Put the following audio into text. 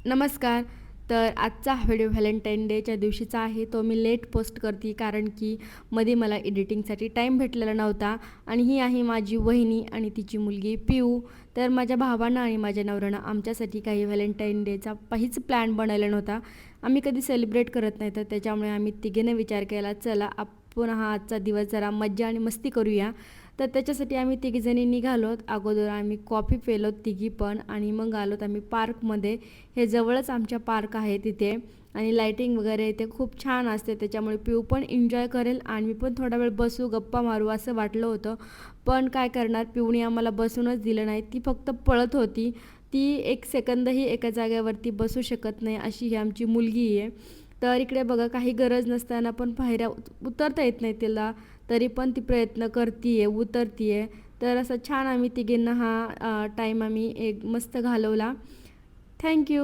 नमस्कार. तर आजचा व्हिडिओ व्हॅलेंटाईन डेच्या दिवशीचा आहे. तो मी लेट पोस्ट करते कारण की मध्ये मला एडिटिंगसाठी टाईम भेटलेला नव्हता. आणि ही आहे माझी वहिनी आणि तिची मुलगी पिऊ. तर माझ्या भावानं आणि माझ्या नवऱ्यानं आमच्यासाठी काही व्हॅलेंटाईन डेचा काहीच प्लॅन बनवला नव्हता. आम्ही कधी सेलिब्रेट करत नाही, तर त्याच्यामुळे आम्ही तिघीने विचार केला, चला आपण हा आजचा दिवस जरा मज्जा आणि मस्ती करूया. तर त्याच्यासाठी आम्ही तिघीजणी निघालोत. अगोदर आम्ही कॉफी पेलोत तिघी पण, आणि मग आलोत आम्ही पार्कमध्ये. हे जवळच आमच्या पार्क आहे तिथे, आणि लाईटिंग वगैरे इथे खूप छान असते, त्याच्यामुळे पिऊ पण एन्जॉय करेल आणि मी पण थोडा वेळ बसू, गप्पा मारू असं वाटलं होतं. पण काय करणार, पिऊने आम्हाला बसूनच दिलं नाही. ती फक्त पळत होती. ती एक सेकंदही एका जागेवरती बसू शकत नाही, अशी ही आमची मुलगी आहे. तर इकडे बघा, काही गरज नसताना पण पायऱ्या उतरता येत नाही तिला, तरी पण ती प्रयत्न करते आहे, उतरते आहे. तर असं छान आम्ही तिघींना हा टाईम आम्ही एक मस्त घालवला. थँक्यू.